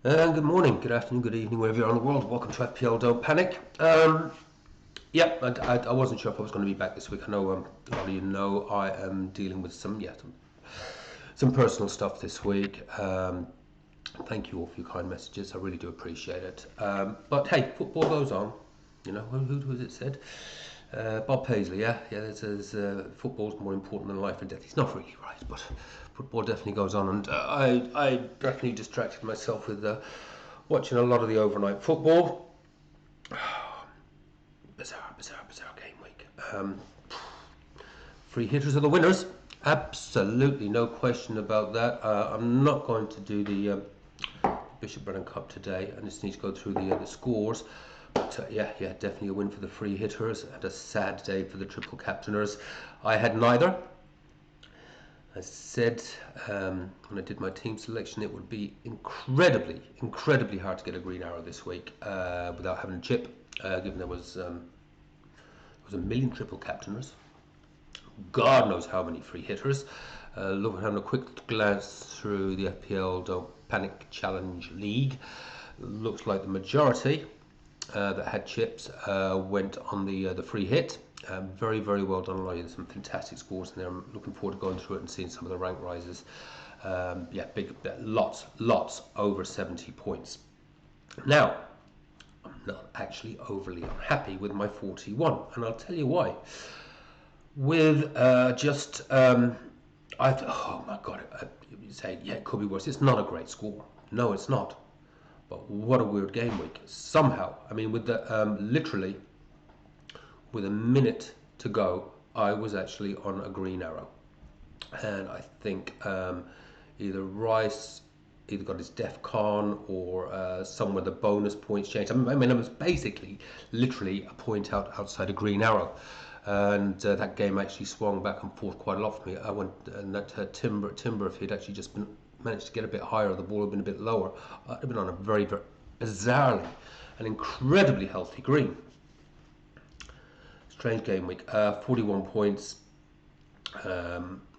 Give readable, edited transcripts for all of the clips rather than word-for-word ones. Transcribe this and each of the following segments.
Good morning, good afternoon, good evening, wherever you are in the world. Welcome to FPL. Don't panic. Yeah, I wasn't sure if I was going to be back this week. I know a lot of you know I am dealing with some personal stuff this week. Thank you all for your kind messages. I really do appreciate it. But hey, football goes on. You know, who was it said? Bob Paisley, yeah. It says football's more important than life and death. He's not really right, but football definitely goes on, and I definitely distracted myself with watching a lot of the overnight football. Bizarre game week. Free hitters are the winners. Absolutely, no question about that. I'm not going to do the Bishop Brennan Cup today. I just need to go through the scores. But yeah, definitely a win for the free hitters and a sad day for the triple captainers. I had neither. I said when I did my team selection, it would be incredibly hard to get a green arrow this week without having a chip, given there was a million triple captainers. God knows how many free hitters. Having a quick glance through the FPL Don't Panic Challenge League, looks like the majority that had chips went on the free hit. Very well done. There's some fantastic scores in there. I'm looking forward to going through it and seeing some of the rank rises. Lots over 70 points. Now, I'm not actually overly unhappy with my 41, and I'll tell you why. With oh my god, you say, yeah, it could be worse. It's not a great score. No, it's not. But what a weird game week. Somehow, I mean, with the literally with a minute to go, I was actually on a green arrow, and I think either Rice either got his DEF CON or somewhere the bonus points changed. I mean, it was basically literally a point outside a green arrow. And that game actually swung back and forth quite a lot for me. I went and that Timber, if he'd actually just managed to get a bit higher, the ball had been a bit lower, I'd have been on a very bizarrely an incredibly healthy green. Strange game week. 41 points.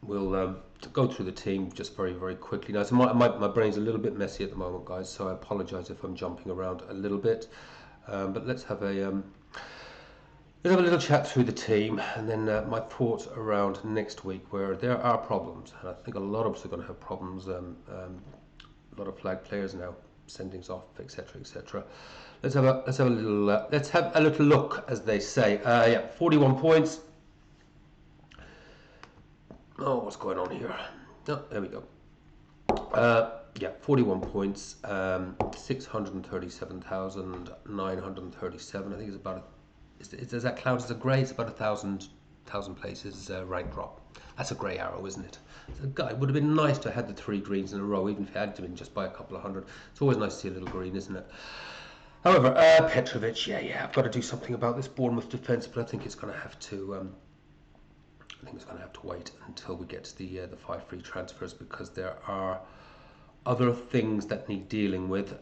We'll go through the team just very quickly now. So my brain's a little bit messy at the moment, guys, so I apologise if I'm jumping around a little bit. But let's have a little chat through the team, and then my thoughts around next week, where there are problems, and I think a lot of us are going to have problems. A lot of flag players now sendings off, etc. Let's have a little look, as they say. 41 points. Oh, what's going on here? Oh, there we go. 41 points, 637,937. I think it's about does that count as a grey? It's about 1,000 places rank drop. That's a grey arrow, isn't it? So, it would have been nice to have had the 3 greens in a row, even if it had to been just by a couple of hundred. It's always nice to see a little green, isn't it? However, Petrovic, I've got to do something about this Bournemouth defence, but I think it's going to have to. I think it's going to have to wait until we get to the 5 free transfers, because there are other things that need dealing with.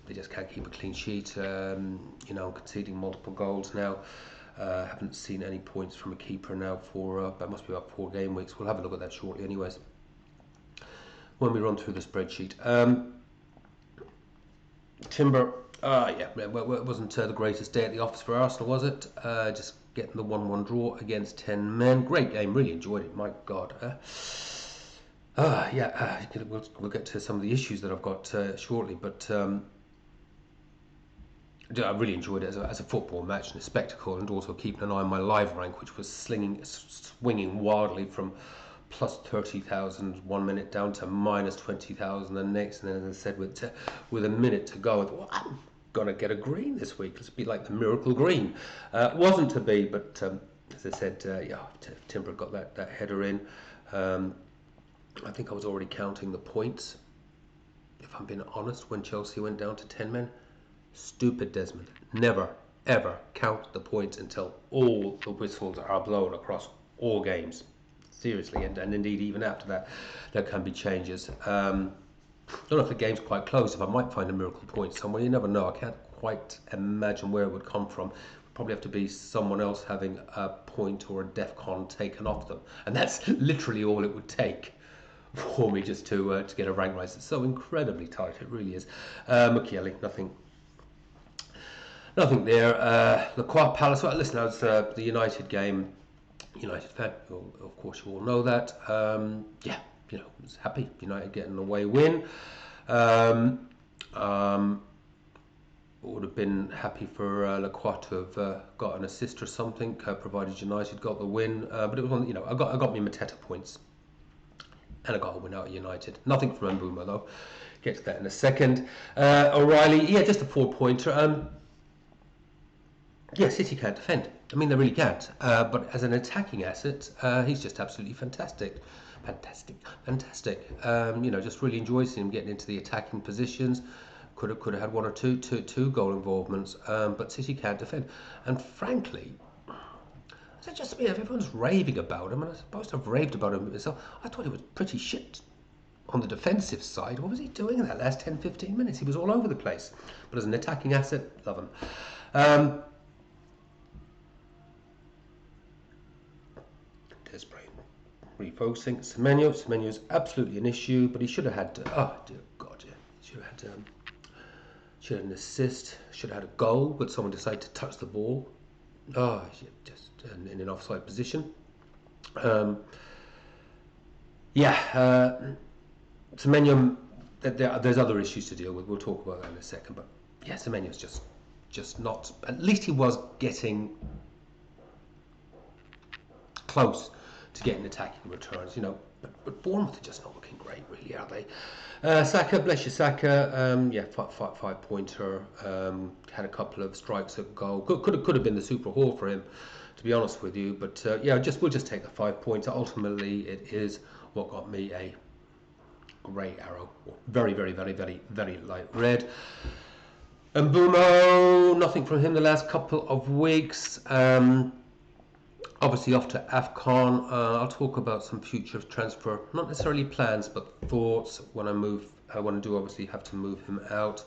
They just can't keep a clean sheet. Conceding multiple goals now. Haven't seen any points from a keeper now for that must be about 4 game weeks. We'll have a look at that shortly, anyways, when we run through the spreadsheet. Timber, it wasn't the greatest day at the office for Arsenal, was it? Just getting the 1-1 draw against 10 men. Great game, really enjoyed it. My God. We'll get to some of the issues that I've got shortly, but I really enjoyed it as a football match and a spectacle, and also keeping an eye on my live rank, which was swinging wildly from plus 30,000 1 minute down to minus 20,000 the next. And then, as I said, with a minute to go, I thought, well, I'm gonna get a green this week. Let's be like the miracle green. Wasn't to be, but as I said, Timber got that header in. I think I was already counting the points, if I'm being honest, when Chelsea went down to 10 men. Stupid Desmond. Never, ever count the points until all the whistles are blown across all games. Seriously, and indeed even after that, there can be changes. Don't know if the game's quite close, if I might find a miracle point somewhere. You never know. I can't quite imagine where it would come from. Probably have to be someone else having a point or a DEF CON taken off them, and that's literally all it would take. for me just to get a rank rise. It's so incredibly tight, it really is. Mukiele, nothing there. Lacroix Palace. Well, listen, that was the United game. United fan, of course, you all know that. Yeah, I was happy. United getting an away win. Would have been happy for Lacroix to have got an assist or something, provided United got the win. But it was on. I got me Mateta points, and I got a win out of United. Nothing from Mbuma though. Get to that in a second. O'Reilly, yeah, just a 4-pointer. Yeah, City can't defend. I mean, they really can't. But as an attacking asset, he's just absolutely fantastic. Fantastic. Just really enjoys him getting into the attacking positions. Could have had one or two goal involvements. But City can't defend. And frankly, is it just me? Everyone's raving about him, and I suppose I've raved about him myself. I thought he was pretty shit on the defensive side. What was he doing in that last 10-15 minutes? He was all over the place. But as an attacking asset, love him. Refocusing. Semenyo's absolutely an issue, but he should have had. Oh dear God, yeah, should have had an assist. Should have had a goal, but someone decided to touch the ball. Oh, just in an offside position. Semenyo. There's other issues to deal with. We'll talk about that in a second. But yeah, Semenyo's just not. At least he was getting close to getting attacking returns, but Bournemouth are just not looking great, really, are they? Saka, bless you, Saka. Yeah, 5-pointer. Had a couple of strikes at goal. Could have been the super haul for him, to be honest with you. But yeah, we'll just take the 5 points. Ultimately, it is what got me a grey arrow, very, very, very, very, very light red. And Mbeumo, nothing from him the last couple of weeks. Obviously off to AFCON. I'll talk about some future transfer, not necessarily plans, but thoughts when I do obviously have to move him out.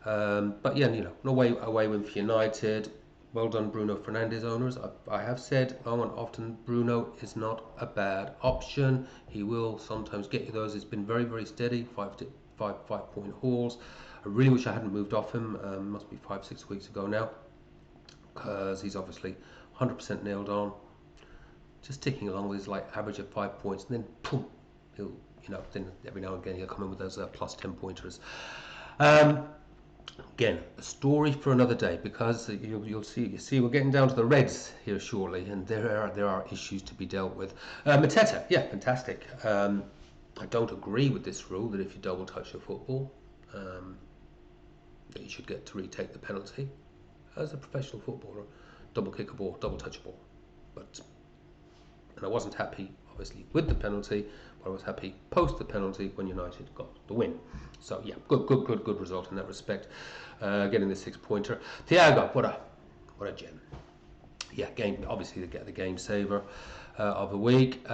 But yeah, an away win for United. Well done, Bruno Fernandes owners. I have said long and often, Bruno is not a bad option. He will sometimes get you those. It's been very, very steady, 5-point hauls. I really wish I hadn't moved off him. Must be 5-6 weeks ago now, because he's obviously 100% nailed on. Just ticking along with his average of 5 points, and then boom, he'll then every now and again he'll come in with those plus 10 pointers. Again, a story for another day, because you'll see we're getting down to the Reds here shortly, and there are issues to be dealt with. Mateta, yeah, fantastic. I don't agree with this rule that if you double touch your football, that you should get to retake the penalty. As a professional footballer, double kick a ball, double touch a ball, and I wasn't happy, obviously, with the penalty, but I was happy post the penalty when United got the win. So yeah, good result in that respect. Getting the 6-pointer. Thiago, what a gem. Yeah, obviously the game saver of the week.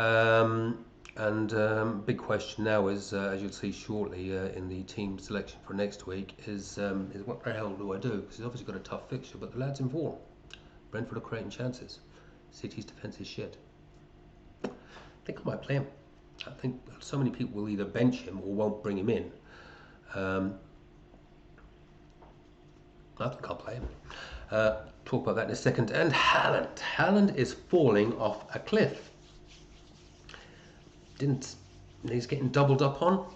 Big question now is, as you'll see shortly in the team selection for next week, is what the hell do I do? Because he's obviously got a tough fixture, but the lad's in form. Brentford are creating chances. City's defence is shit. I think I might play him. I think so many people will either bench him or won't bring him in. I think I'll play him. Talk about that in a second. And Haaland is falling off a cliff. He's getting doubled up on.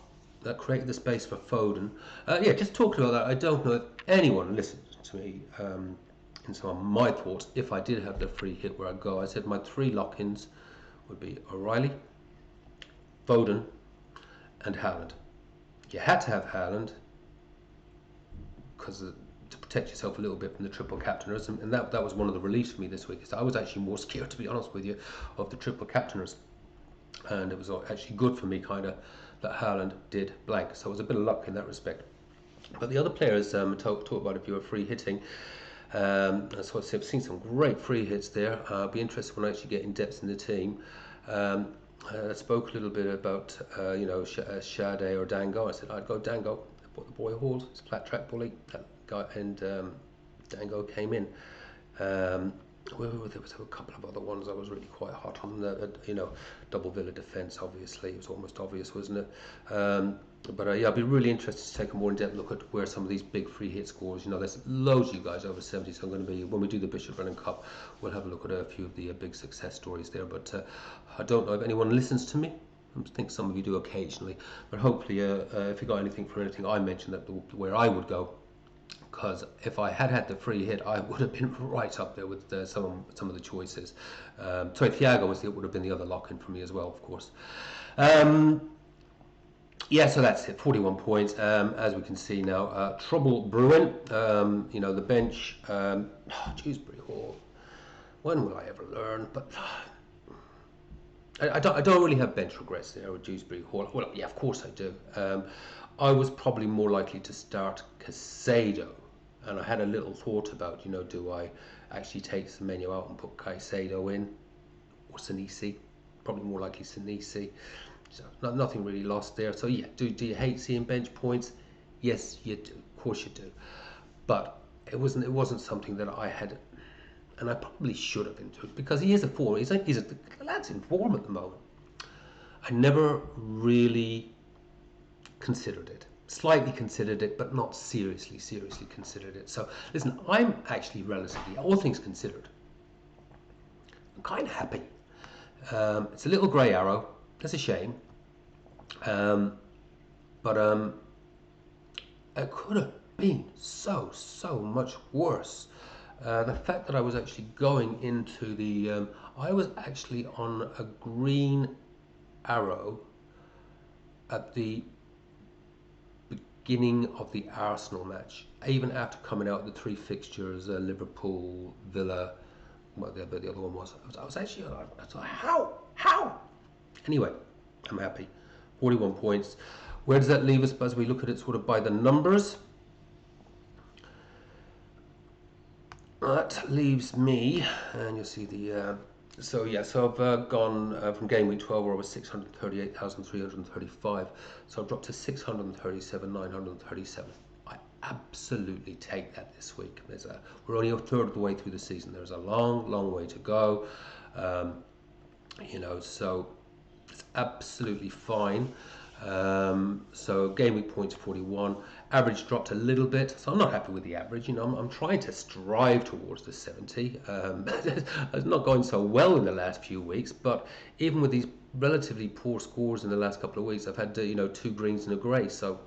That created the space for Foden. Yeah, just talking about that, I don't know if anyone listened to me in some of my thoughts. If I did have the free hit where I go, I said my 3 lock-ins would be O'Reilly, Foden, and Haaland. You had to have Haaland because to protect yourself a little bit from the triple captainers, and that was one of the reliefs for me this week. I was actually more scared, to be honest with you, of the triple captainers, and it was actually good for me kind of that Haaland did blank. So it was a bit of luck in that respect. But the other players talk about if you were free hitting. So I've seen some great free hits there. I'll be interested when I actually get in depth in the team. I spoke a little bit about Sade or Dango. I said I'd go Dango. I bought the boy horse. It's a flat track bully. That guy and Dango came in. Well, there was a couple of other ones I was really quite hot on. Double Villa defence. Obviously, it was almost obvious, wasn't it? But yeah, I'd be really interested to take a more in-depth look at where some of these big free hit scores. There's loads of you guys over 70, so I'm going to be, when we do the Bishop Running Cup, we'll have a look at a few of the big success stories there. But I don't know if anyone listens to me. I think some of you do occasionally, but hopefully, if you got anything for anything I mentioned, where I would go. Because if I had the free hit, I would have been right up there with some of the choices. Sorry, Thiago would have been the other lock-in for me as well, of course. Yeah, so that's it. 41 points. As we can see now, trouble brewing. The bench. Dewsbury Hall. When will I ever learn? But I don't really have bench regrets there with Dewsbury Hall. Well, yeah, of course I do. I was probably more likely to start Caicedo, and I had a little thought about, do I actually take Semenyo out and put Caicedo in, or Senesi? Probably more likely Senesi. So nothing really lost there. So yeah, do you hate seeing bench points? Yes, you do. Of course you do. But it wasn't something that I had, and I probably should have into it, because he is a form. The lad's in form at the moment. I never really considered it. Slightly considered it, but not seriously considered it. So listen, I'm actually relatively, all things considered, I'm kind of happy. It's a little grey arrow. That's a shame. But it could have been so much worse. The fact that I was actually going into the, I was actually on a green arrow at the beginning of the Arsenal match, even after coming out of the three fixtures, Liverpool, Villa, well, the other one was. I was actually, I was like, how? Anyway, I'm happy. 41 points. Where does that leave us as we look at it sort of by the numbers? That leaves me, and you'll see the, so I've gone from game week 12 where I was 638,335, so I've dropped to 637,937. I absolutely take that this week. We're only a third of the way through the season. There's a long way to go, so it's absolutely fine. So game week points 41, average dropped a little bit, so I'm not happy with the average. I'm trying to strive towards the 70. It's not going so well in the last few weeks, but even with these relatively poor scores in the last couple of weeks, I've had 2 greens and a grey, so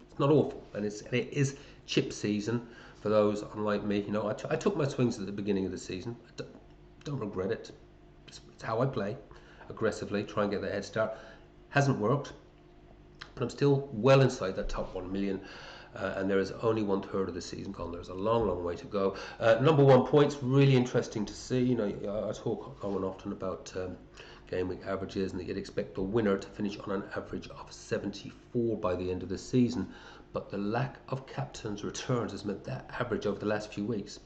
it's not awful. And it is chip season for those unlike me. I took my swings at the beginning of the season. I don't regret it. It's how I play, aggressively, try and get that head start. Hasn't worked, but I'm still well inside that top 1 million, and there is only 1/3 of the season gone. There's a long way to go. Number 1 points, really interesting to see. I talk often about game week averages, and that you'd expect the winner to finish on an average of 74 by the end of the season, but the lack of captains' returns has meant that average over the last few weeks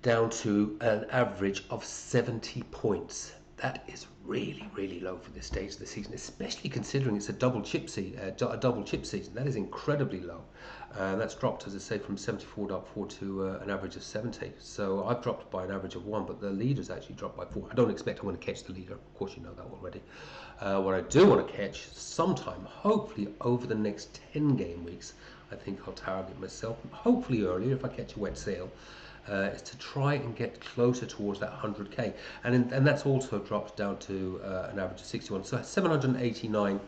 down to an average of 70 points. That is really low for this stage of the season, especially considering it's a double chip season. That is incredibly low. That's dropped, as I say, from 74.4 to an average of 70. So I've dropped by an average of 1, but the leader's actually dropped by 4. I don't expect I'm going to catch the leader. Of course, you know that already. What I do want to catch sometime, hopefully over the next 10 game weeks, I think I'll target myself, hopefully earlier if I catch a wet sail, is to try and get closer towards that 100k, and that's also dropped down to an average of 61. So 789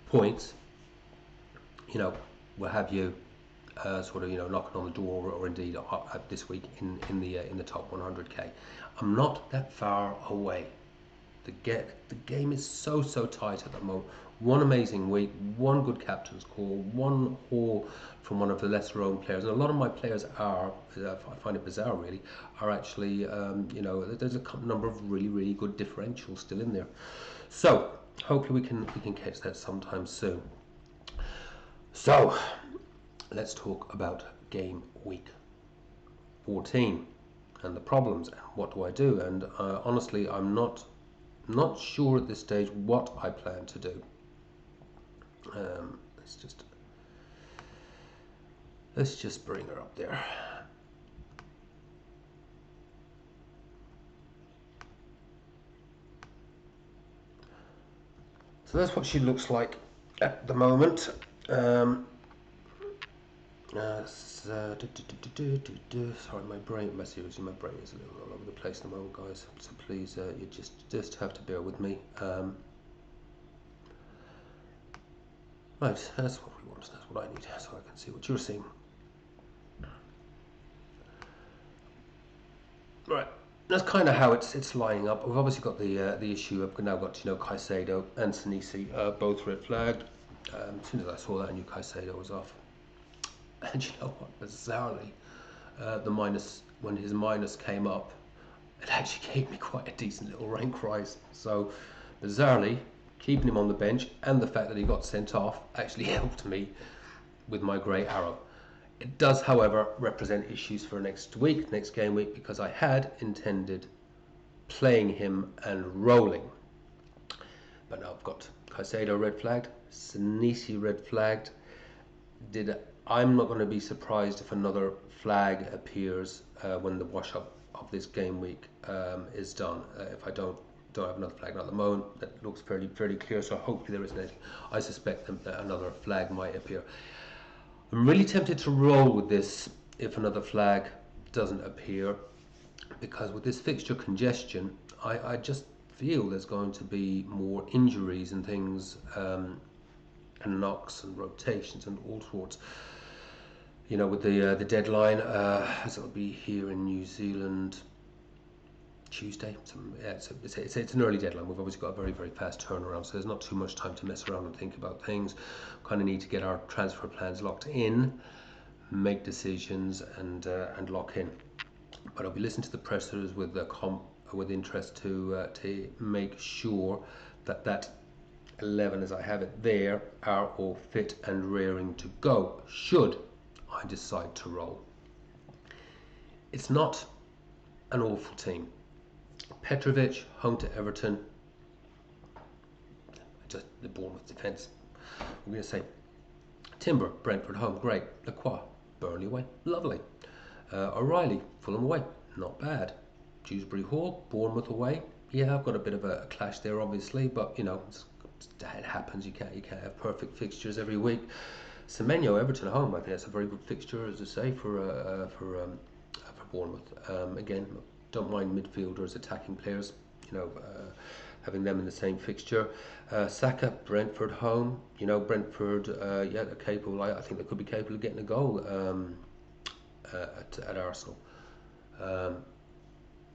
points. Will have you knocking on the door, or indeed this week in the top 100k. I'm not that far away. The game is so tight at the moment. One amazing week, one good captain's call, one haul from one of the lesser owned players, and a lot of my players are, I find it bizarre really, are actually there's a number of really good differentials still in there. So hopefully we can catch that sometime soon. So let's talk about game week 14 and the problems and what do I do. And honestly, I'm not sure at this stage what I plan to do. Let's just bring her up there. So that's what she looks like at the moment. Sorry, my brain is a little all over the place at the moment, guys. So please, you just have to bear with me. Right, that's what we want. That's what I need, so I can see what you're seeing. Right, that's kind of how it's lining up. We've obviously got the issue. I've now got Caicedo and Senesi both red flagged. As soon as I saw that, I knew Caicedo was off. And you know what? Bizarrely, when his minus came up, it actually gave me quite a decent little rank rise. So bizarrely, keeping him on the bench and the fact that he got sent off actually helped me with my grey arrow. It does, however, represent issues for next game week, because I had intended playing him and rolling. But now I've got Caicedo red flagged, Senesi red flagged. I'm not going to be surprised if another flag appears when the wash up of this game week is done. If I don't have another flag. Now at the moment that looks fairly clear, so hopefully there isn't anything. I suspect that another flag might appear. I'm really tempted to roll with this if another flag doesn't appear, because with this fixture congestion, I just feel there's going to be more injuries and things, and knocks and rotations and all sorts. You know, with the deadline, as it'll be here in New Zealand, Tuesday. It's an early deadline. We've obviously got a very fast turnaround, so there's not too much time to mess around and think about things. Kind of need to get our transfer plans locked in, make decisions, and lock in. But I'll be listening to the pressers with interest to make sure that 11 as I have it there are all fit and raring to go should I decide to roll. It's not an awful team. Petrovic, home to Everton. Just the Bournemouth defence. I'm going to say Timber, Brentford home, great. Lacroix, Burnley away, lovely. O'Reilly, Fulham away, not bad. Dewsbury Hall, Bournemouth away. Yeah, I've got a bit of a clash there, obviously, but you know, it happens. You can't have perfect fixtures every week. Semenyo, Everton home. I think that's a very good fixture, as I say, for Bournemouth. Again, don't mind midfielders, attacking players. You know, having them in the same fixture. Saka, Brentford home. You know, Brentford, yeah, they're capable. I think they could be capable of getting a goal at Arsenal.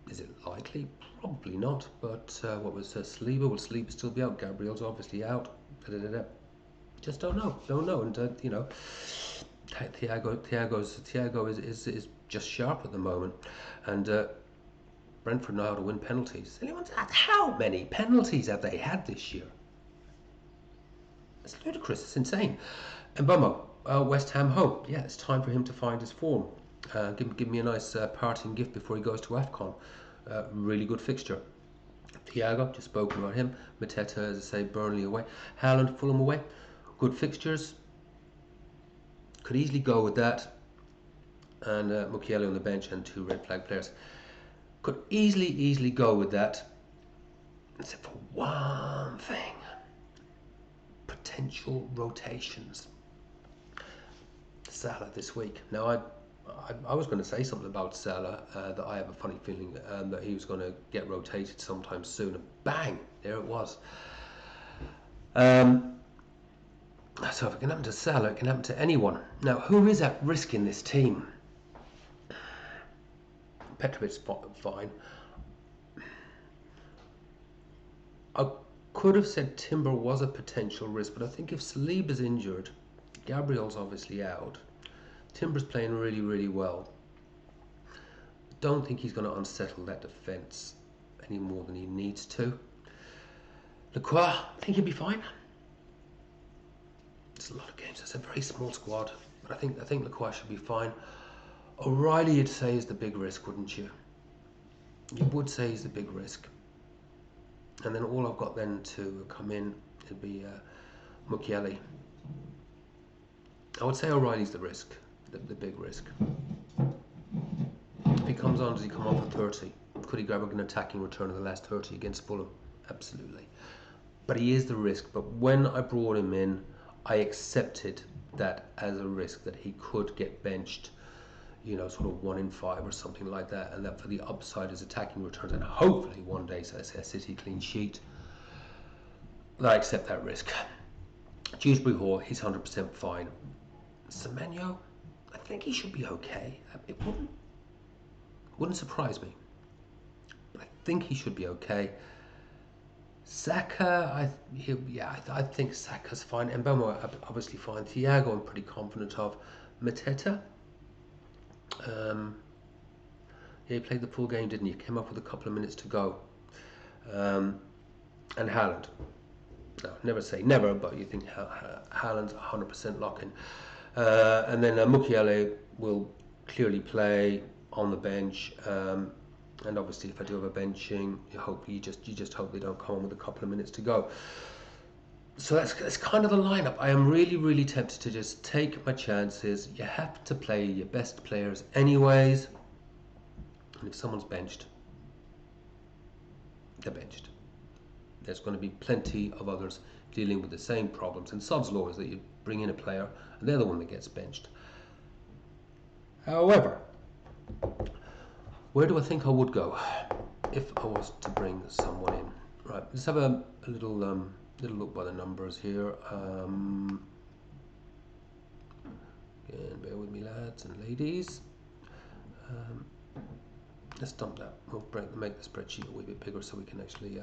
Is it likely? Probably not. But what was Saliba? Will Saliba still be out? Gabriel's obviously out. Just don't know. And you know, Thiago is just sharp at the moment, and Brentford know how to win penalties. How many penalties have they had this year? It's ludicrous. It's insane. And Mbeumo, West Ham home. Yeah, it's time for him to find his form. Give me a nice parting gift before he goes to AFCON. Really good fixture. Thiago, just spoken about him. Mateta, as I say, Burnley away. Haaland, Fulham away. Good fixtures. Could easily go with that. And Mukiele on the bench and 2 red flag players. Could easily go with that. Except for one thing. Potential rotations. Salah this week. Now I was going to say something about Salah, that I have a funny feeling that he was going to get rotated sometime soon, and bang, there it was. So if it can happen to Salah, it can happen to anyone. Now, who is at risk in this team? Petrovic's fine. I could have said Timber was a potential risk, but I think if Saliba's injured, Gabriel's obviously out, Timber's playing really well. Don't think he's going to unsettle that defence any more than he needs to. Lacroix, I think he'll be fine. It's a lot of games. It's a very small squad, but I think Lacroix should be fine. O'Reilly, you'd say, is the big risk, wouldn't you? You would say he's the big risk. And then all I've got then to come in would be Mukiele. I would say O'Reilly's the risk, the big risk. If he comes on, does he come on for 30? Could he grab an attacking return in the last 30 against Fulham? Absolutely. but he is the risk. But when I brought him in, I accepted that as a risk, that he could get benched, you know, sort of 1 in 5 or something like that, and that for the upside is attacking returns, and hopefully one day, so a City clean sheet, that I accept that risk. Dewsbury Hall, he's 100% fine. Semenyo, I think he should be okay. It wouldn't surprise me, but I think he should be okay. Saka, I think Saka's fine. Mbemo obviously fine. Thiago, I'm pretty confident of. Mateta, yeah, he played the full game, didn't he? Came up with a couple of minutes to go. And Haaland. No, never say never, but you think Haaland's 100% lock-in. And then Mukiele will clearly play on the bench. And obviously, if I do have a benching, you just hope they don't come on with a couple of minutes to go. So that's kind of the lineup. I am really tempted to just take my chances. You have to play your best players anyways. And if someone's benched, they're benched. There's going to be plenty of others dealing with the same problems. And sod's law is that you bring in a player and they're the one that gets benched. However, where do I think I would go if I was to bring someone in? Right, let's have a little look by the numbers here. Again, bear with me, lads and ladies. Let's dump that. We'll make the spreadsheet a wee bit bigger so we can actually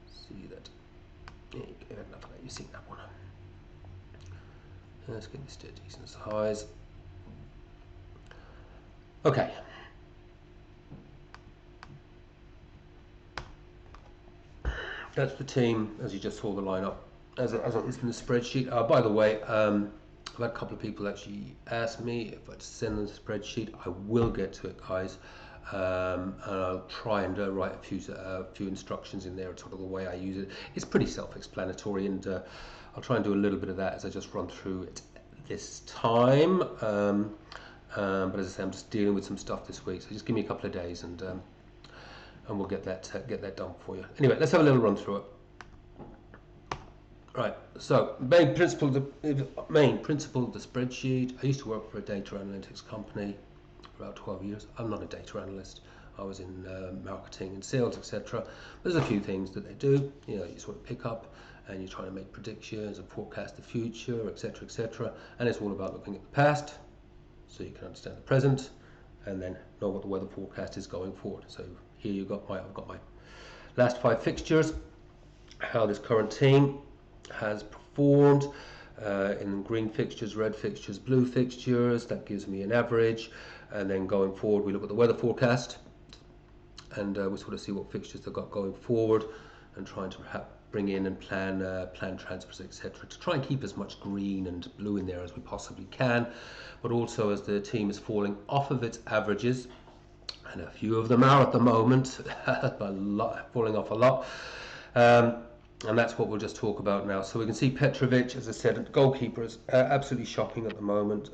see that. Yeah, enough of that. You've seen that one. Let's get this to a decent size. Okay. That's the team, as you just saw the lineup, as it is in the spreadsheet. By the way, I've had a couple of people actually ask me if I'd send them the spreadsheet. I will get to it, guys. And I'll try and write a few instructions in there, sort of the way I use it. It's pretty self-explanatory, and I'll try and do a little bit of that as I just run through it this time. But as I say, I'm just dealing with some stuff this week, so just give me a couple of days, and we'll get that done for you. Anyway, let's have a little run through it. Right, so main principle of the spreadsheet. I used to work for a data analytics company for about 12 years. I'm not a data analyst. I was in marketing and sales, etc. There's a few things that they do. You know, you sort of pick up and you're trying to make predictions and forecast the future, etc., etc. And it's all about looking at the past, so you can understand the present, and then know what the weather forecast is going forward. So here I've got my last 5 fixtures, how this current team has performed in green fixtures, red fixtures, blue fixtures. That gives me an average, and then going forward we look at the weather forecast, and we sort of see what fixtures they've got going forward, and trying to perhaps bring in and plan transfers, etc., to try and keep as much green and blue in there as we possibly can. But also, as the team is falling off of its averages, and a few of them are at the moment, falling off a lot, and that's what we'll just talk about now. So we can see Petrovic, as I said, goalkeeper is absolutely shocking at the moment,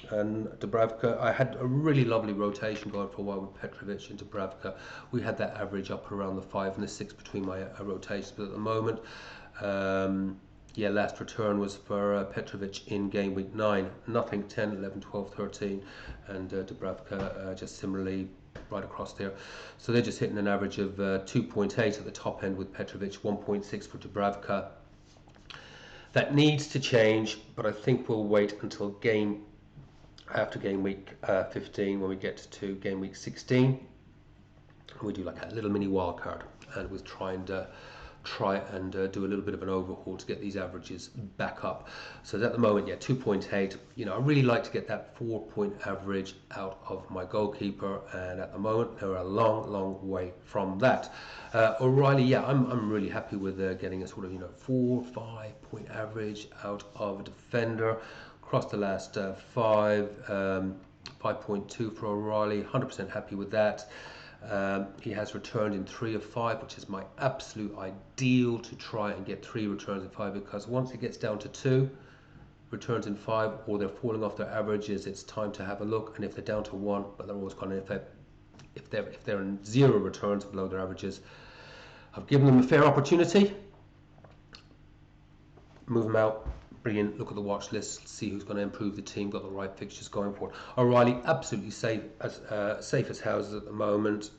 and Dubravka. I had a really lovely rotation going for a while with Petrovic and Dubravka. We had that average up around the 5 and the 6 between my rotations, but at the moment, yeah, last return was for Petrovic in game week 9, nothing, 10, 11, 12, 13, and Dubravka just similarly right across there. So they're just hitting an average of 2.8 at the top end with Petrovic, 1.6 for Dubravka. That needs to change, but I think we'll wait until after game week 15, when we get to game week 16. We do like a little mini wild card, and we'll try and do a little bit of an overhaul to get these averages back up. So at the moment, yeah, 2.8. You know, I really like to get that 4-point average out of my goalkeeper, and at the moment they're a long way from that. O'Reilly, yeah, I'm really happy with getting a sort of 4-5 point average out of a defender across the last 5.2 for O'Reilly. 100% happy with that. He has returned in 3 of 5, which is my absolute ideal, to try and get 3 returns in 5, because once it gets down to 2 returns in 5, or they're falling off their averages, it's time to have a look. And if they're down to 1, but they're always going to if they're in 0 returns below their averages, I've given them a fair opportunity. Move them out. Brilliant. Look at the watch list. See who's going to improve the team. Got the right fixtures going for it. O'Reilly absolutely safe as houses at the moment.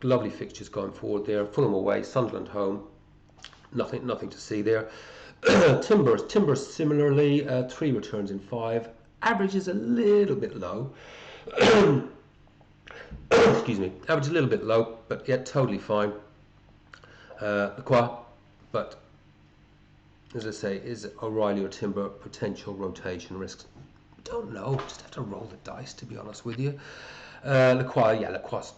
Lovely fixtures going forward there. Fulham away, Sunderland home. Nothing to see there. Timbers similarly, 3 returns in 5. Average is a little bit low. Excuse me. Average a little bit low, but yet totally fine. But as I say, is O'Reilly or Timber potential rotation risks? Don't know. Just have to roll the dice, to be honest with you. Lacroix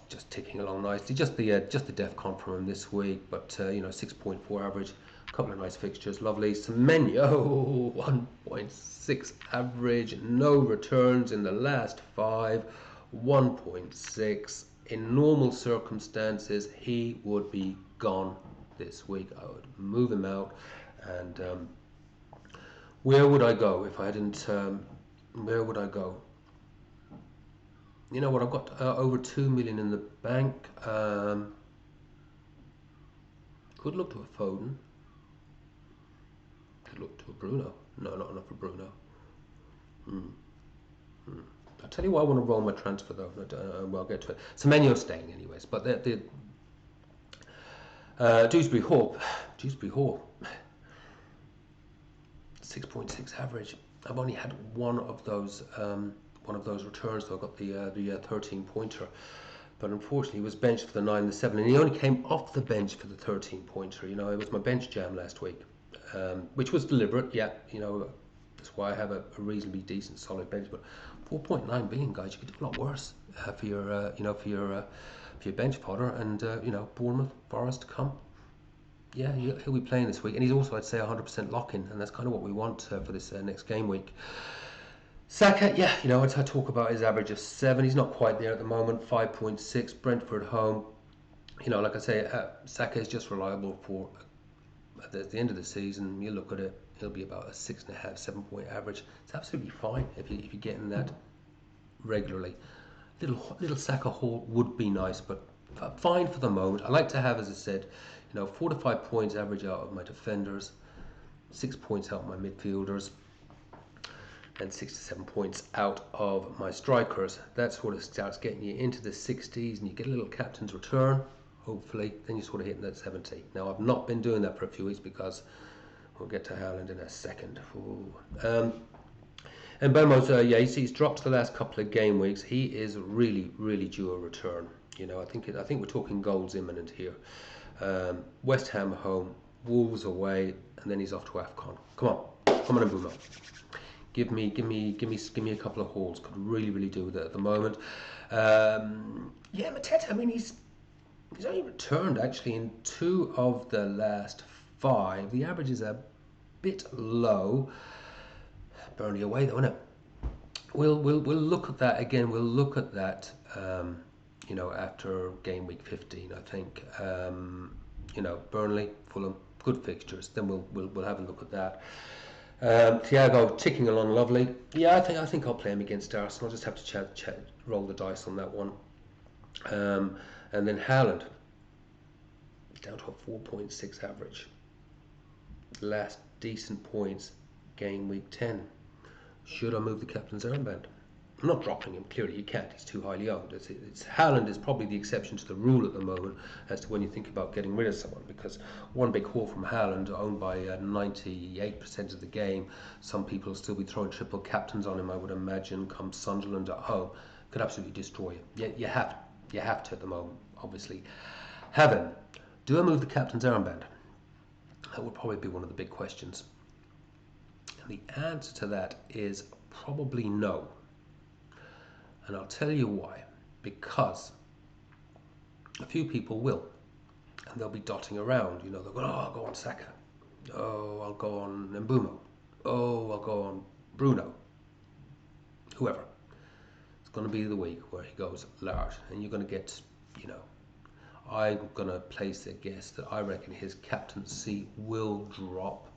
just ticking along nicely. Just the DEFCON from him this week, but 6.4 average. A couple of nice fixtures, lovely. Semenyo 1.6 average. No returns in the last 5. 1.6. In normal circumstances, he would be gone this week. I would move him out. And where would I go if I didn't? Where would I go? You know what? I've got over 2 million in the bank. Could look to a Foden. Could look to a Bruno. No, not enough for Bruno. I'll tell you why I want to roll my transfer though. I'll get to it. Semenyo's staying anyways. But the Dewsbury Hall. 6.6 average. I've only had one of those returns though. I got the 13 pointer, but unfortunately he was benched for the 9 and the 7, and he only came off the bench for the 13 pointer. It was my bench jam last week, which was deliberate. Yeah, that's why I have a reasonably decent solid bench. But 4.9 billion, guys, you could do a lot worse for your bench fodder. And Bournemouth, Forest come. Yeah, he'll be playing this week, and he's also, I'd say, 100% lock-in, and that's kind of what we want for this next game week. Saka, I talk about his average of 7. He's not quite there at the moment. 5.6. Brentford home. Like I say, Saka is just reliable for at the end of the season. You look at it, he'll be about a 6.5, 7-point average. It's absolutely fine if you're getting that regularly. Little Saka haul would be nice, but fine for the moment. I like to have, as I said, 4 to 5 points average out of my defenders, 6 points out of my midfielders, and 6 to 7 points out of my strikers. That sort of starts getting you into the 60s, and you get a little captain's return, hopefully. Then you're sort of hitting that 70. Now, I've not been doing that for a few weeks because we'll get to Haaland in a second. And Bomo's, he's dropped the last couple of game weeks. He is really, really due a return. I think we're talking goals imminent here. West Ham home, Wolves away, and then he's off to AFCON. Come on, and boom up. Give me a couple of hauls. Could really, really do with it at the moment. Mateta. I mean, he's only returned actually in 2 of the last 5. The average is a bit low. Burnley away though, isn't it? We'll look at that again. We'll look at that. After game week 15, I think. Burnley, Fulham, good fixtures. Then we'll have a look at that. Thiago ticking along lovely. Yeah, I think I'll play him against Arsenal. I'll just have to roll the dice on that one. And then Haaland down to a 4.6 average. Last decent points, game week 10. Should I move the captain's armband? I'm not dropping him, clearly you can't, he's too highly owned. Haaland is probably the exception to the rule at the moment as to when you think about getting rid of someone, because one big haul from Haaland, owned by 98% of the game, some people will still be throwing triple captains on him, I would imagine, come Sunderland at home, could absolutely destroy him. You have to at the moment, obviously. Do I move the captain's armband? That would probably be one of the big questions. And the answer to that is probably no. And I'll tell you why. Because a few people will. And they'll be dotting around. They'll go, I'll go on Saka. Oh, I'll go on Mbumo. Oh, I'll go on Bruno. Whoever. It's going to be the week where he goes large. And you're going to get, I'm going to place a guess that I reckon his captaincy will drop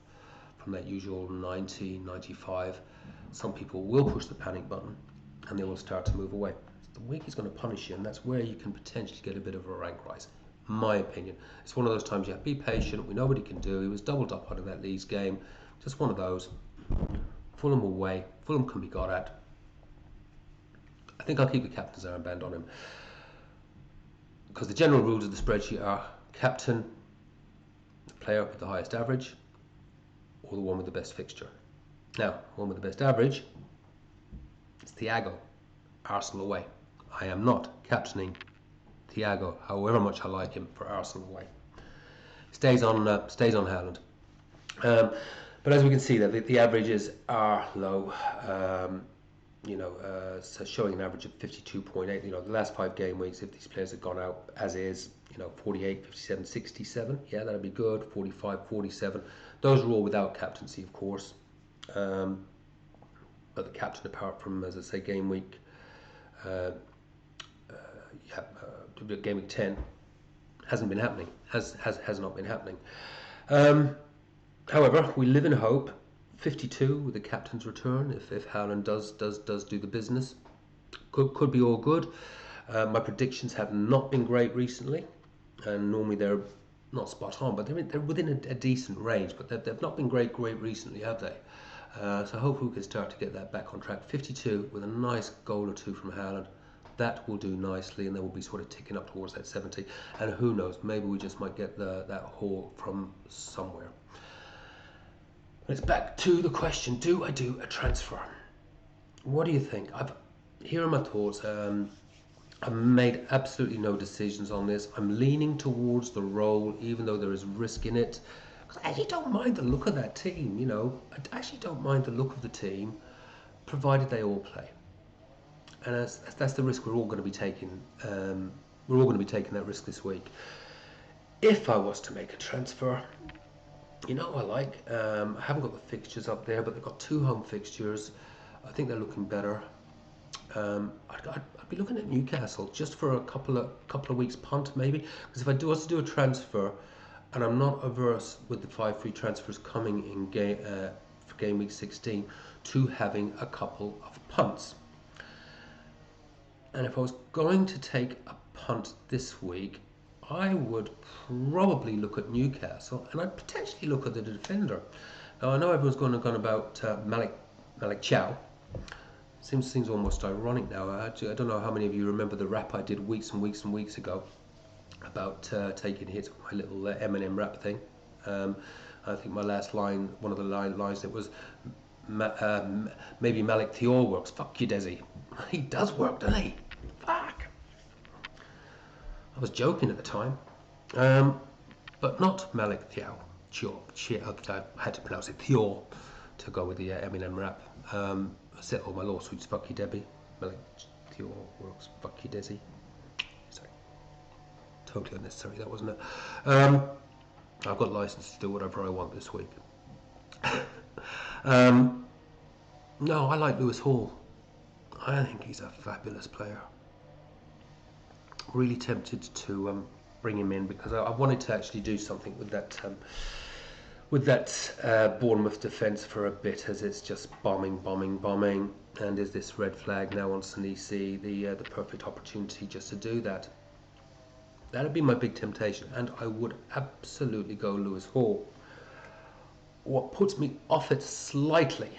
from that usual 90, 95. Some people will push the panic button, and they will start to move away. the week is going to punish you, and that's where you can potentially get a bit of a rank rise. My opinion. It's one of those times you have to be patient. We know what he can do. He was doubled up out of that Leeds game. Just one of those. Fulham away. Fulham can be got at. I think I'll keep the captain's armband on him, because the general rules of the spreadsheet are captain, the player with the highest average, or the one with the best fixture. Now, one with the best average is Thiago, Arsenal away. I am not captaining Thiago, however much I like him, for Arsenal away. Stays on Haaland. But as we can see, that the averages are low. So showing an average of 52.8. The last 5 game weeks, if these players had gone out as is, 48, 57, 67, yeah, that'd be good. 45, 47. Those are all without captaincy, of course. But the captain, apart from, as I say, game week, game week 10, hasn't been happening. Has not been happening. However, we live in hope. 52 with the captain's return. If Haaland does do the business, could be all good. My predictions have not been great recently, and normally they're not spot on, but they're within a decent range. But they've not been great recently, have they? So hopefully we can start to get that back on track. 52 with a nice goal or two from Haaland. That will do nicely, and then we'll be sort of ticking up towards that 70. And who knows, maybe we just might get that haul from somewhere. It's back to the question: do I do a transfer? What do you think? Here are my thoughts. I've made absolutely no decisions on this. I'm leaning towards the role, even though there is risk in it. Because I actually don't mind the look of that team. I actually don't mind the look of the team, provided they all play. And that's the risk we're all going to be taking. We're all going to be taking that risk this week. If I was to make a transfer, I haven't got the fixtures up there, but they've got 2 home fixtures. I think they're looking better. I'd be looking at Newcastle just for a couple of weeks punt, maybe, because if I was to do a transfer, and I'm not averse with the 5 free transfers coming in for game week 16, to having a couple of punts. And if I was going to take a punt this week, I would probably look at Newcastle, and I'd potentially look at the defender. Now I know everyone's going about Malik Chow. Seems almost ironic now. I don't know how many of you remember the rap I did weeks and weeks and weeks ago about taking hits with my little Eminem rap thing. I think my last line, one of the lines, it was maybe Malik Thior works. Fuck you, Desi. He does work, doesn't he? Fuck. I was joking at the time, but not Malik Thior. I had to pronounce it Thior to go with the Eminem rap. I set all my lawsuits. Fuck you, Debbie. Malik Thior works. Fuck you, Desi. Sorry, totally unnecessary. That wasn't it. I've got license to do whatever I want this week. No, I like Lewis Hall. I think he's a fabulous player. Really tempted to bring him in, because I wanted to actually do something with that Bournemouth defence for a bit, as it's just bombing, and is this red flag now on Sinisi the perfect opportunity just to do that? That'd be my big temptation, and I would absolutely go Lewis Hall. What puts me off it slightly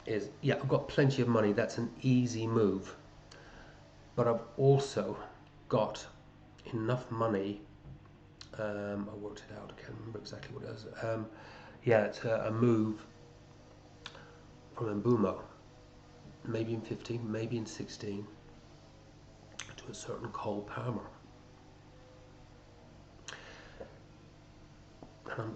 is, yeah, I've got plenty of money, that's an easy move, but I've also got enough money. I worked it out, I can't remember exactly what it is. It's a move from Mbumo, maybe in 15, maybe in 16, to a certain Cole Palmer. And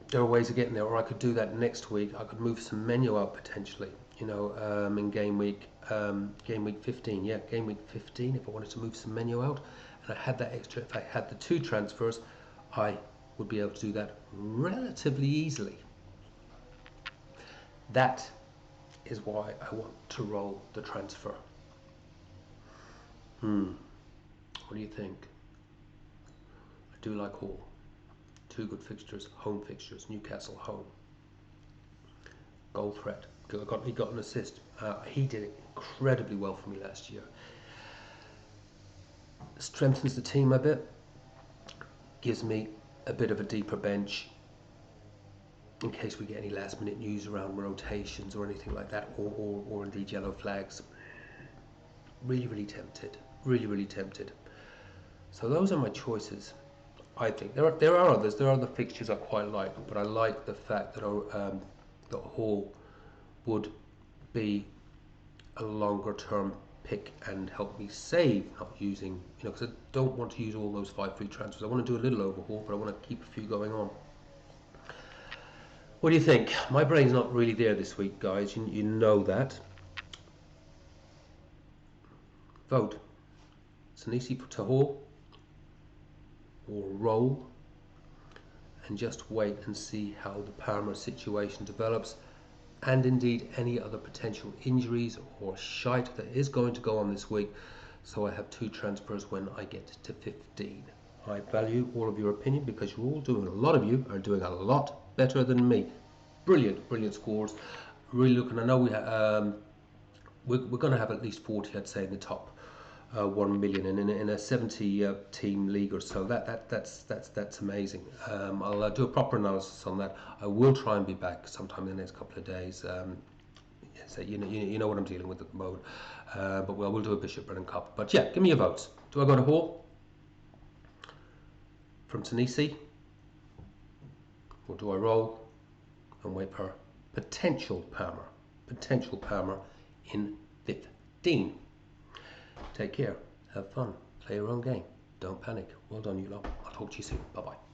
there are ways of getting there, or I could do that next week. I could move some menu out potentially, in game week 15. Yeah, game week 15. If I wanted to move some menu out, and I had that extra, if I had the 2 transfers, I would be able to do that relatively easily. That is why I want to roll the transfer. What do you think? I do like Hall. 2 good fixtures, home fixtures, Newcastle home. Goal threat. He got an assist. He did incredibly well for me last year. Strengthens the team a bit, gives me a bit of a deeper bench in case we get any last minute news around rotations or anything like that, or indeed yellow flags. Really tempted, really tempted. So those are my choices. I think there are others. There are other fixtures I quite like, but I like the fact that Hall would be a longer term pick and help me save, not using, because I don't want to use all those 5 free transfers. I want to do a little overhaul, but I want to keep a few going on. What do you think? My brain's not really there this week, guys. You know that. Vote. Senesi to Hall or Roll, and just wait and see how the Parma situation develops, and indeed any other potential injuries or shite that is going to go on this week. So I have 2 transfers when I get to 15. I value all of your opinion because you're all doing, a lot of you are doing a lot better than me. Brilliant scores. Really looking, I know we're going to have at least 40, I'd say, in the top 1 million, and in a 70 team league or so. That's amazing. I'll do a proper analysis on that. I will try and be back sometime in the next couple of days. So you know what I'm dealing with at the moment. But we'll do a Bishop Brennan Cup. But yeah, give me your votes. Do I go to Hall from Senesi, or do I roll and wait for potential Palmer in 15? Take care, have fun, play your own game, don't panic. Well done, you lot. I'll talk to you soon. Bye bye.